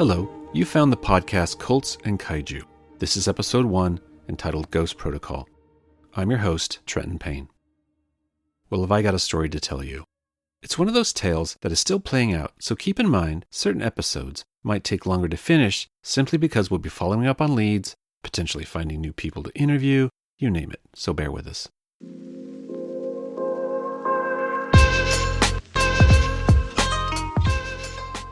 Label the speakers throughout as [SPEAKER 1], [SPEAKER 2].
[SPEAKER 1] Hello, you found the podcast Cults and Kaiju. This is episode 1, entitled Ghost Protocol. I'm your host, Trenton Payne. Well, have I got a story to tell you? It's one of those tales that is still playing out, so keep in mind certain episodes might take longer to finish simply because we'll be following up on leads, potentially finding new people to interview, you name it, so bear with us.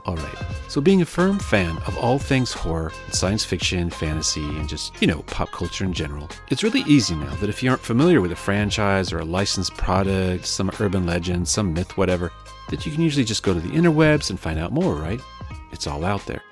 [SPEAKER 1] Alright, so being a firm fan of all things horror, science fiction, fantasy, and just, pop culture in general, it's really easy now that if you aren't familiar with a franchise or a licensed product, some urban legend, some myth, whatever, that you can usually just go to the interwebs and find out more, right? It's all out there.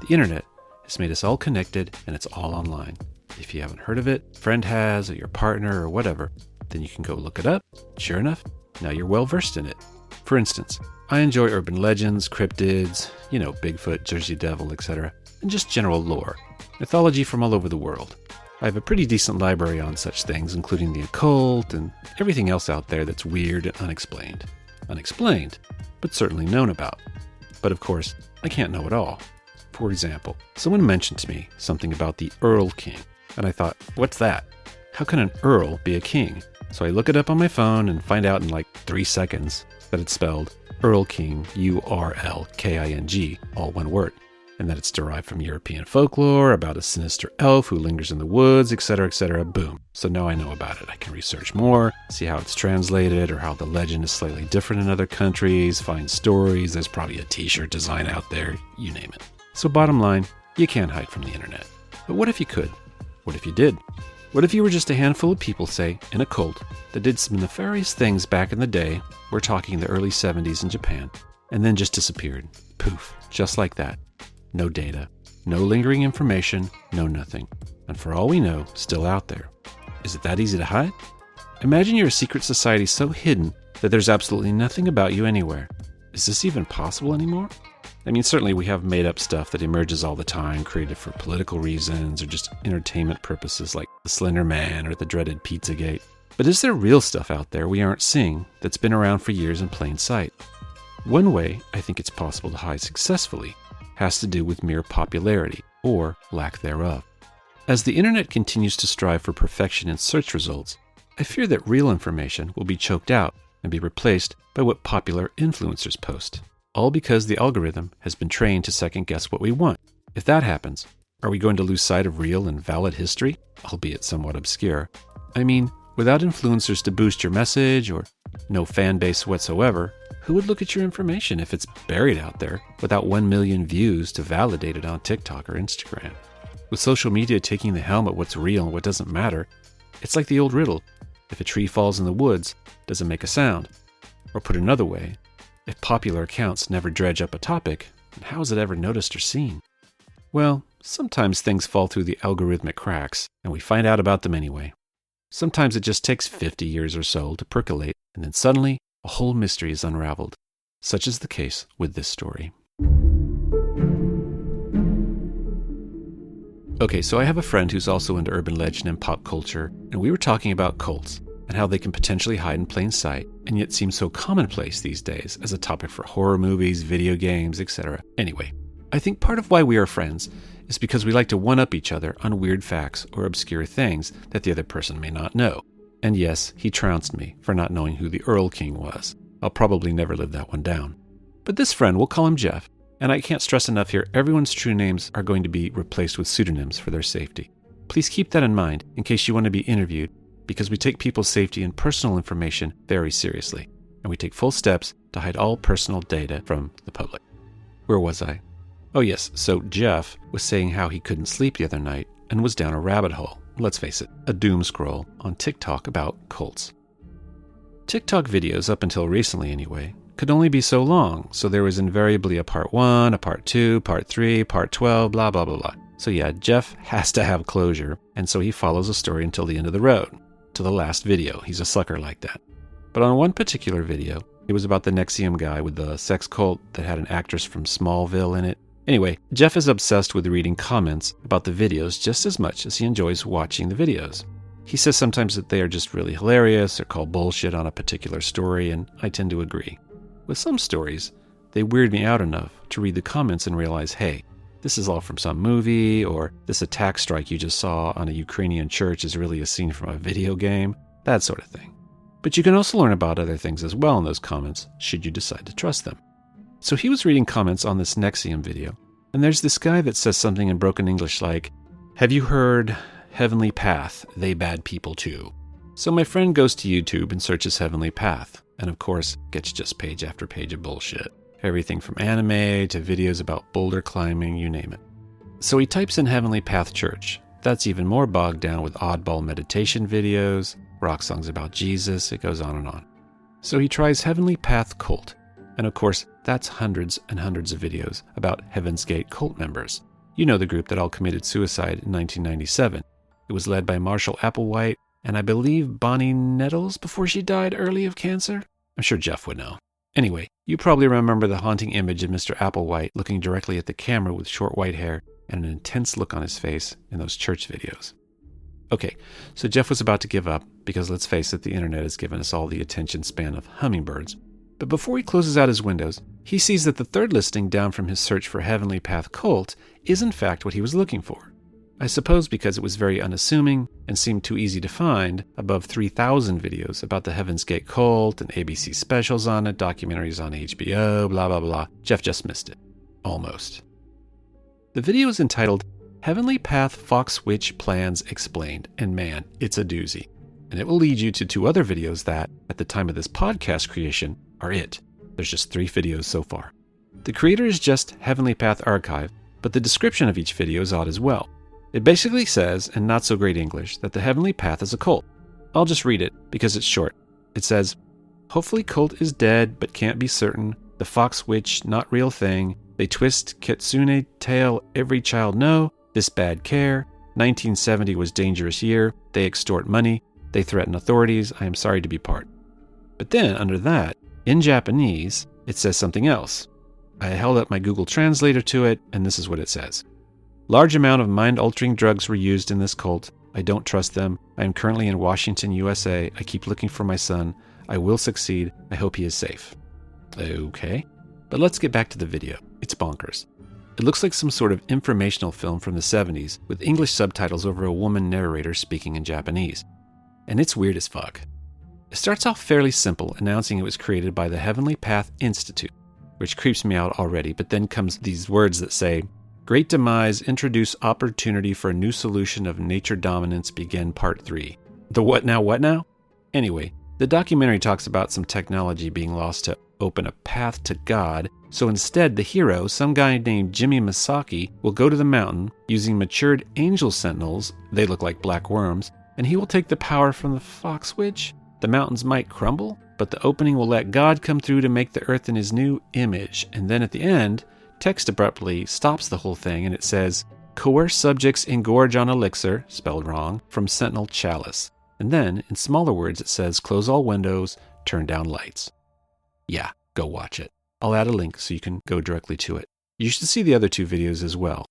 [SPEAKER 1] The internet has made us all connected, and it's all online. If you haven't heard of it, a friend has, or your partner, or whatever, then you can go look it up. Sure enough, now you're well versed in it. For instance, I enjoy urban legends, cryptids, Bigfoot, Jersey Devil, etc., and just general lore, mythology from all over the world. I have a pretty decent library on such things, including the occult and everything else out there that's weird and unexplained. Unexplained, but certainly known about. But of course, I can't know it all. For example, someone mentioned to me something about the Earl King, and I thought, what's that? How can an Earl be a king? So I look it up on my phone and find out in like 3 seconds that it's spelled Earl King, U-R-L-K-I-N-G, all one word, and that it's derived from European folklore about a sinister elf who lingers in the woods, etc., etc. Boom. So now I know about it. I can research more, see how it's translated, or how the legend is slightly different in other countries, find stories, there's probably a t-shirt design out there, you name it. So bottom line, you can't hide from the internet. But what if you could? What if you did? What if you were just a handful of people, say, in a cult, that did some nefarious things back in the day, we're talking the early 70s in Japan, and then just disappeared? Poof, just like that. No data, no lingering information, no nothing. And for all we know, still out there. Is it that easy to hide? Imagine you're a secret society so hidden that there's absolutely nothing about you anywhere. Is this even possible anymore? I mean, certainly we have made-up stuff that emerges all the time, created for political reasons or just entertainment purposes like the Slender Man or the dreaded Pizzagate. But is there real stuff out there we aren't seeing that's been around for years in plain sight? One way I think it's possible to hide successfully has to do with mere popularity, or lack thereof. As the internet continues to strive for perfection in search results, I fear that real information will be choked out and be replaced by what popular influencers post. All because the algorithm has been trained to second-guess what we want. If that happens, are we going to lose sight of real and valid history, albeit somewhat obscure? I mean, without influencers to boost your message or no fan base whatsoever, who would look at your information if it's buried out there without 1 million views to validate it on TikTok or Instagram? With social media taking the helm at what's real and what doesn't matter, it's like the old riddle, if a tree falls in the woods, does it make a sound? Or put another way, if popular accounts never dredge up a topic, then how is it ever noticed or seen? Well, sometimes things fall through the algorithmic cracks, and we find out about them anyway. Sometimes it just takes 50 years or so to percolate, and then suddenly, a whole mystery is unraveled. Such is the case with this story. Okay, so I have a friend who's also into urban legend and pop culture, and we were talking about cults, and how they can potentially hide in plain sight, and yet seem so commonplace these days as a topic for horror movies, video games, etc. Anyway, I think part of why we are friends is because we like to one-up each other on weird facts or obscure things that the other person may not know. And yes, he trounced me for not knowing who the Earl King was. I'll probably never live that one down. But this friend, we'll call him Jeff, and I can't stress enough here, everyone's true names are going to be replaced with pseudonyms for their safety. Please keep that in mind in case you want to be interviewed, because we take people's safety and personal information very seriously, and we take full steps to hide all personal data from the public. Where was I? Oh yes, so Jeff was saying how he couldn't sleep the other night and was down a rabbit hole, let's face it, a doom scroll on TikTok about cults. TikTok videos, up until recently anyway, could only be so long, so there was invariably a part 1, a part 2, part 3, part 12, blah blah blah blah. So yeah, Jeff has to have closure, and so he follows a story until the end of the road. To the last video. He's a sucker like that. But on one particular video, it was about the NXIVM guy with the sex cult that had an actress from Smallville in it. Anyway, Jeff is obsessed with reading comments about the videos just as much as he enjoys watching the videos. He says sometimes that they are just really hilarious or call bullshit on a particular story, and I tend to agree. With some stories, they weird me out enough to read the comments and realize, hey, this is all from some movie, or this attack strike you just saw on a Ukrainian church is really a scene from a video game, that sort of thing. But you can also learn about other things as well in those comments, should you decide to trust them. So he was reading comments on this NXIVM video, and there's this guy that says something in broken English like, "Have you heard Heavenly Path? They bad people too." So my friend goes to YouTube and searches Heavenly Path, and of course gets just page after page of bullshit. Everything from anime to videos about boulder climbing, you name it. So he types in Heavenly Path Church. That's even more bogged down with oddball meditation videos, rock songs about Jesus, it goes on and on. So he tries Heavenly Path Cult, and of course that's hundreds and hundreds of videos about Heaven's Gate cult members. You know the group that all committed suicide in 1997. It was led by Marshall Applewhite and I believe Bonnie Nettles before she died early of cancer. I'm sure Jeff would know. Anyway, you probably remember the haunting image of Mr. Applewhite looking directly at the camera with short white hair and an intense look on his face in those church videos. Okay, so Jeff was about to give up because let's face it, the internet has given us all the attention span of hummingbirds. But before he closes out his windows, he sees that the third listing down from his search for Heavenly Path Cult is in fact what he was looking for. I suppose because it was very unassuming and seemed too easy to find above 3,000 videos about the Heaven's Gate cult and ABC specials on it, documentaries on HBO, blah, blah, blah. Jeff just missed it. Almost. The video is entitled Heavenly Path Fox Witch Plans Explained, and man, it's a doozy. And it will lead you to 2 other videos that, at the time of this podcast creation, are it. There's just 3 videos so far. The creator is just Heavenly Path Archive, but the description of each video is odd as well. It basically says, in not so great English, that the Heavenly Path is a cult. I'll just read it, because it's short. It says, hopefully cult is dead, but can't be certain. The Fox Witch, not real thing. They twist Kitsune tale every child know. This bad care. 1970 was dangerous year. They extort money. They threaten authorities. I am sorry to be part. But then, under that, in Japanese, it says something else. I held up my Google Translator to it, and this is what it says. Large amount of mind-altering drugs were used in this cult. I don't trust them. I am currently in Washington, USA. I keep looking for my son. I will succeed. I hope he is safe. Okay. But let's get back to the video. It's bonkers. It looks like some sort of informational film from the 70s with English subtitles over a woman narrator speaking in Japanese. And it's weird as fuck. It starts off fairly simple, announcing it was created by the Heavenly Path Institute, which creeps me out already, but then comes these words that say, Great demise, introduce opportunity for a new solution of nature dominance, begin part 3. The what now? Anyway, the documentary talks about some technology being lost to open a path to God, so instead the hero, some guy named Jimmy Masaki, will go to the mountain using matured angel sentinels, they look like black worms, and he will take the power from the Fox Witch. The mountains might crumble, but the opening will let God come through to make the earth in his new image, and then at the end, text abruptly stops the whole thing and it says, coerce subjects engorge on elixir, spelled wrong, from sentinel chalice. And then, in smaller words, it says, close all windows, turn down lights. Yeah, go watch it. I'll add a link so you can go directly to it. You should see the other 2 videos as well.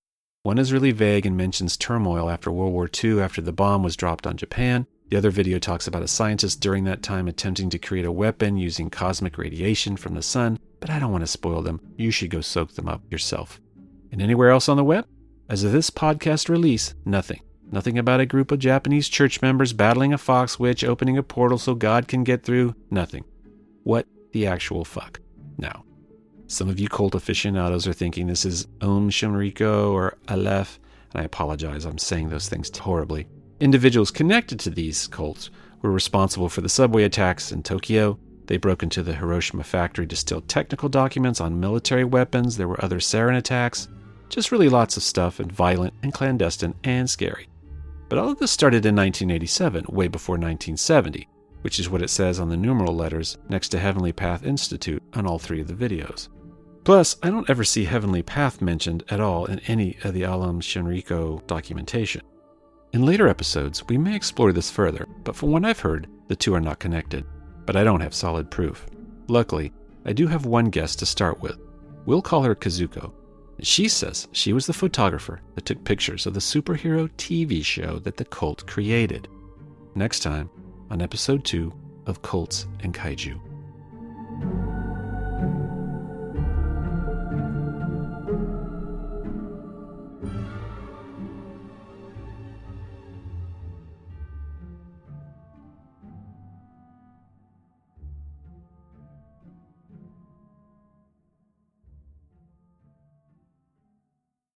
[SPEAKER 1] One is really vague and mentions turmoil after World War II after the bomb was dropped on Japan. The other video talks about a scientist during that time attempting to create a weapon using cosmic radiation from the sun, but I don't want to spoil them. You should go soak them up yourself. And anywhere else on the web? As of this podcast release, nothing. Nothing about a group of Japanese church members battling a fox witch, opening a portal so God can get through. Nothing. What the actual fuck? Now, some of you cult aficionados are thinking this is Om Shinriko or Aleph, and I apologize, I'm saying those things horribly. Individuals connected to these cults were responsible for the subway attacks in Tokyo. They broke into the Hiroshima factory to steal technical documents on military weapons. There were other sarin attacks. Just really lots of stuff, and violent and clandestine and scary. But all of this started in 1987, way before 1970, which is what it says on the numeral letters next to Heavenly Path Institute on all 3 of the videos. Plus, I don't ever see Heavenly Path mentioned at all in any of the Alam Shinriko documentation. In later episodes, we may explore this further, but from what I've heard, the 2 are not connected. But I don't have solid proof. Luckily, I do have one guest to start with. We'll call her Kazuko. She says she was the photographer that took pictures of the superhero TV show that the cult created. Next time, on episode 2 of Cults and Kaiju.